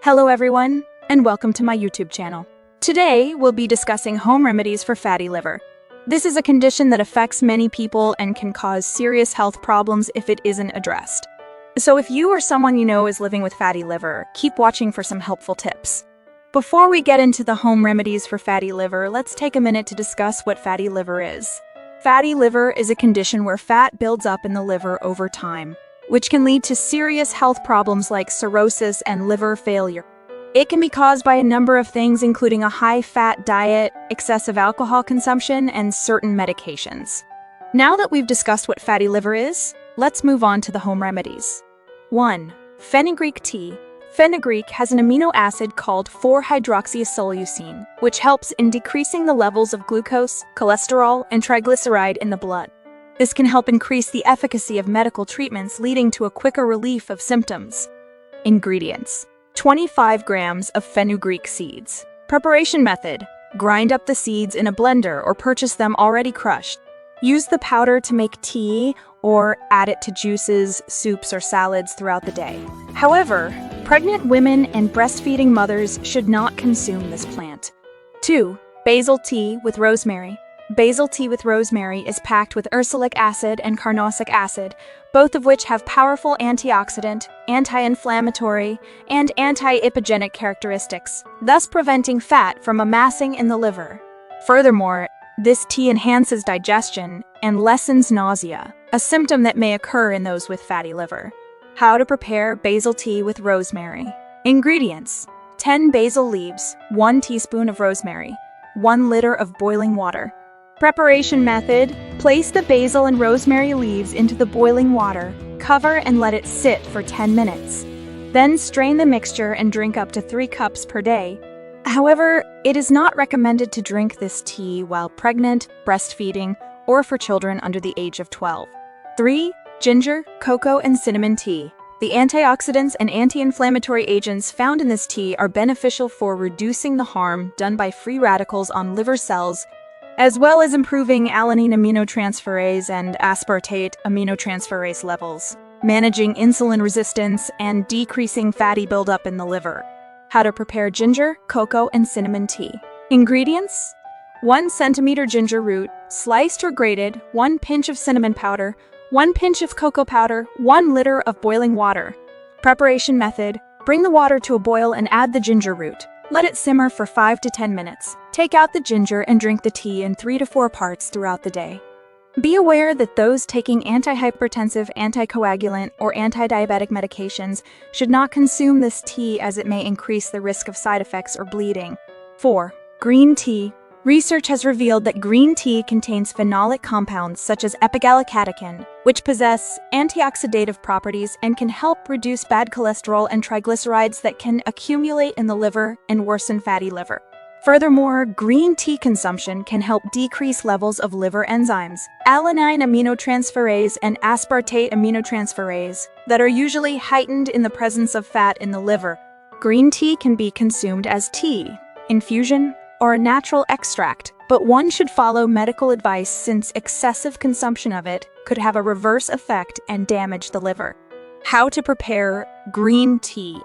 Hello everyone, and welcome to my YouTube channel. Today, we'll be discussing home remedies for fatty liver. This is a condition that affects many people and can cause serious health problems if it isn't addressed. So if you or someone you know is living with fatty liver, keep watching for some helpful tips. Before we get into the home remedies for fatty liver, let's take a minute to discuss what fatty liver is. Fatty liver is a condition where fat builds up in the liver over time, which can lead to serious health problems like cirrhosis and liver failure. It can be caused by a number of things, including a high-fat diet, excessive alcohol consumption, and certain medications. Now that we've discussed what fatty liver is, let's move on to the home remedies. 1. Fenugreek tea. Fenugreek has an amino acid called 4-hydroxyisoleucine, which helps in decreasing the levels of glucose, cholesterol, and triglyceride in the blood. This can help increase the efficacy of medical treatments, leading to a quicker relief of symptoms. Ingredients: 25 grams of fenugreek seeds. Preparation method: grind up the seeds in a blender or purchase them already crushed. Use the powder to make tea or add it to juices, soups, or salads throughout the day. However, pregnant women and breastfeeding mothers should not consume this plant. 2. Basil tea with rosemary. Basil tea with rosemary is packed with ursulic acid and carnosic acid, both of which have powerful antioxidant, anti-inflammatory, and anti-ipogenic characteristics, thus preventing fat from amassing in the liver. Furthermore, this tea enhances digestion and lessens nausea, a symptom that may occur in those with fatty liver. How to prepare basil tea with rosemary. Ingredients: 10 basil leaves, 1 teaspoon of rosemary, 1 liter of boiling water. Preparation method: place the basil and rosemary leaves into the boiling water, cover and let it sit for 10 minutes. Then strain the mixture and drink up to 3 cups per day. However, it is not recommended to drink this tea while pregnant, breastfeeding, or for children under the age of 12. 3. Ginger, cocoa, and cinnamon tea. The antioxidants and anti-inflammatory agents found in this tea are beneficial for reducing the harm done by free radicals on liver cells, as well as improving alanine aminotransferase and aspartate aminotransferase levels, managing insulin resistance, and decreasing fatty buildup in the liver. How to prepare ginger, cocoa, and cinnamon tea. Ingredients: 1 centimeter ginger root, sliced or grated, 1 pinch of cinnamon powder, 1 pinch of cocoa powder, 1 liter of boiling water. Preparation method: bring the water to a boil and add the ginger root. Let it simmer for 5 to 10 minutes. Take out the ginger and drink the tea in 3 to 4 parts throughout the day. Be aware that those taking antihypertensive, anticoagulant, or anti-diabetic medications should not consume this tea as it may increase the risk of side effects or bleeding. 4. Green tea. Research has revealed that green tea contains phenolic compounds such as epigallocatechin, which possess antioxidative properties and can help reduce bad cholesterol and triglycerides that can accumulate in the liver and worsen fatty liver. Furthermore, green tea consumption can help decrease levels of liver enzymes, alanine aminotransferase and aspartate aminotransferase, that are usually heightened in the presence of fat in the liver. Green tea can be consumed as tea, infusion, or a natural extract, but one should follow medical advice since excessive consumption of it could have a reverse effect and damage the liver. How to prepare green tea.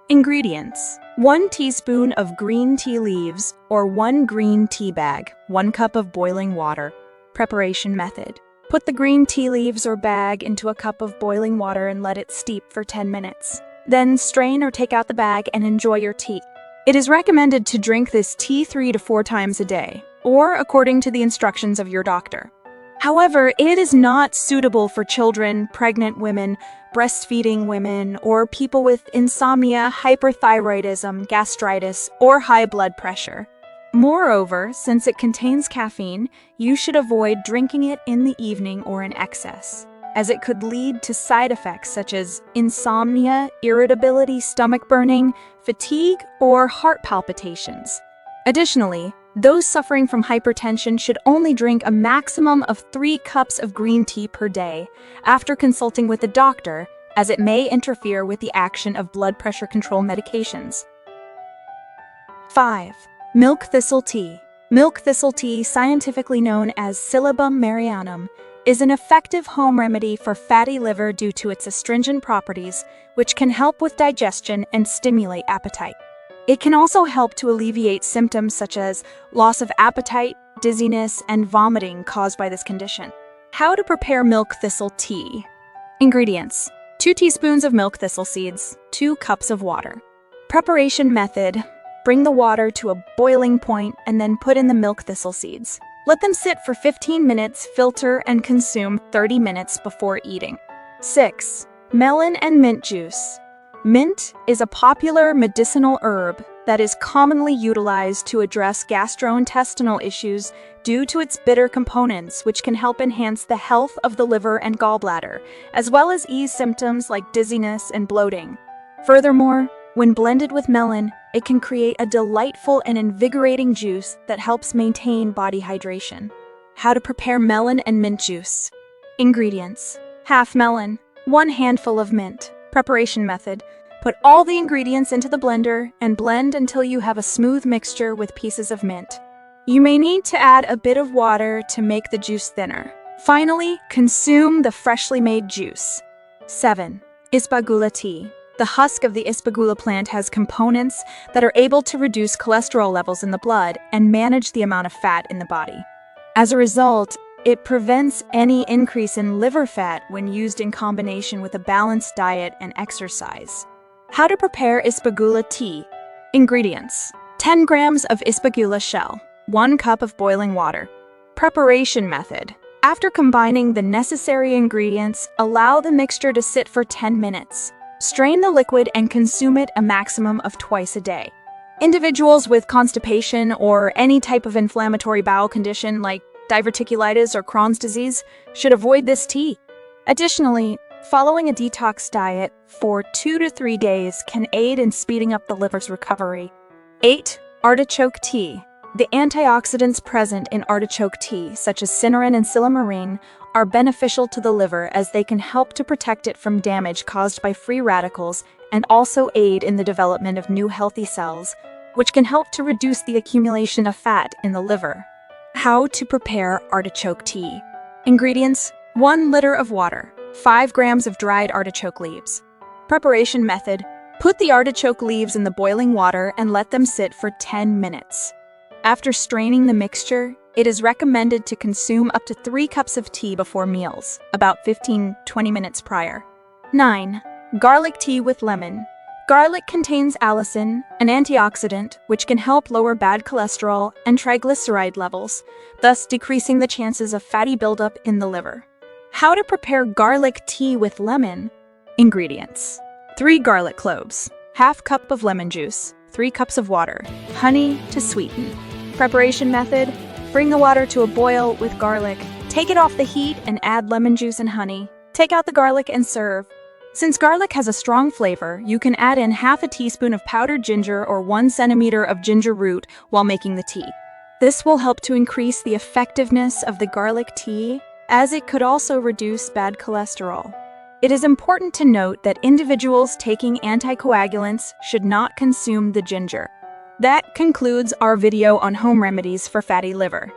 Ingredients: 1 teaspoon of green tea leaves or 1 green tea bag, 1 cup of boiling water. Preparation method: put the green tea leaves or bag into a cup of boiling water and let it steep for 10 minutes. Then strain or take out the bag and enjoy your tea. It is recommended to drink this tea 3 to 4 times a day, or according to the instructions of your doctor. However, it is not suitable for children, pregnant women, breastfeeding women, or people with insomnia, hyperthyroidism, gastritis, or high blood pressure. Moreover, since it contains caffeine, you should avoid drinking it in the evening or in excess, as it could lead to side effects such as insomnia, irritability, stomach burning, fatigue, or heart palpitations. Additionally, those suffering from hypertension should only drink a maximum of 3 cups of green tea per day after consulting with a doctor, as it may interfere with the action of blood pressure control medications. 5. Milk thistle tea. Milk thistle tea, scientifically known as Silybum marianum, is an effective home remedy for fatty liver due to its astringent properties, which can help with digestion and stimulate appetite. It can also help to alleviate symptoms such as loss of appetite, dizziness, and vomiting caused by this condition. How to prepare milk thistle tea. Ingredients: 2 teaspoons of milk thistle seeds, 2 cups of water. Preparation method: bring the water to a boiling point and then put in the milk thistle seeds. Let them sit for 15 minutes, filter, and consume 30 minutes before eating. 6. Melon and mint juice. Mint is a popular medicinal herb that is commonly utilized to address gastrointestinal issues due to its bitter components, which can help enhance the health of the liver and gallbladder, as well as ease symptoms like dizziness and bloating. Furthermore, when blended with melon, it can create a delightful and invigorating juice that helps maintain body hydration. How to prepare melon and mint juice. Ingredients: half melon, 1 handful of mint. Preparation method: put all the ingredients into the blender and blend until you have a smooth mixture with pieces of mint. You may need to add a bit of water to make the juice thinner. Finally, consume the freshly made juice. 7. Ispaghula tea. The husk of the Ispaghula plant has components that are able to reduce cholesterol levels in the blood and manage the amount of fat in the body. As a result, it prevents any increase in liver fat when used in combination with a balanced diet and exercise. How to prepare Ispaghula tea. Ingredients: 10 grams of Ispaghula shell, 1 cup of boiling water. Preparation method: after combining the necessary ingredients, allow the mixture to sit for 10 minutes. Strain the liquid and consume it a maximum of twice a day. Individuals with constipation or any type of inflammatory bowel condition like diverticulitis or Crohn's disease should avoid this tea. Additionally, following a detox diet for 2 to 3 days can aid in speeding up the liver's recovery. 8. Artichoke tea. The antioxidants present in artichoke tea, such as cynarin and silymarin, are beneficial to the liver as they can help to protect it from damage caused by free radicals and also aid in the development of new healthy cells, which can help to reduce the accumulation of fat in the liver. How to prepare artichoke tea. Ingredients: 1 liter of water, 5 grams of dried artichoke leaves. Preparation method: put the artichoke leaves in the boiling water and let them sit for 10 minutes. After straining the mixture, it is recommended to consume up to 3 cups of tea before meals, about 15-20 minutes prior. 9. Garlic tea with lemon. Garlic contains allicin, an antioxidant, which can help lower bad cholesterol and triglyceride levels, thus decreasing the chances of fatty buildup in the liver. How to prepare garlic tea with lemon. Ingredients: 3 garlic cloves, half cup of lemon juice, 3 cups of water, honey to sweeten. Preparation method: bring the water to a boil with garlic, take it off the heat and add lemon juice and honey. Take out the garlic and serve. Since garlic has a strong flavor, you can add in half a teaspoon of powdered ginger or 1 centimeter of ginger root while making the tea. This will help to increase the effectiveness of the garlic tea, as it could also reduce bad cholesterol. It is important to note that individuals taking anticoagulants should not consume the ginger. That concludes our video on home remedies for fatty liver.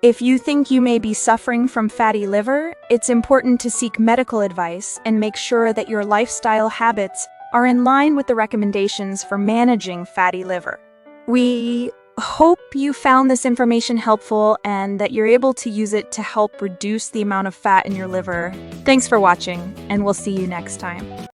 If you think you may be suffering from fatty liver, it's important to seek medical advice and make sure that your lifestyle habits are in line with the recommendations for managing fatty liver. We hope you found this information helpful and that you're able to use it to help reduce the amount of fat in your liver. Thanks for watching, and we'll see you next time.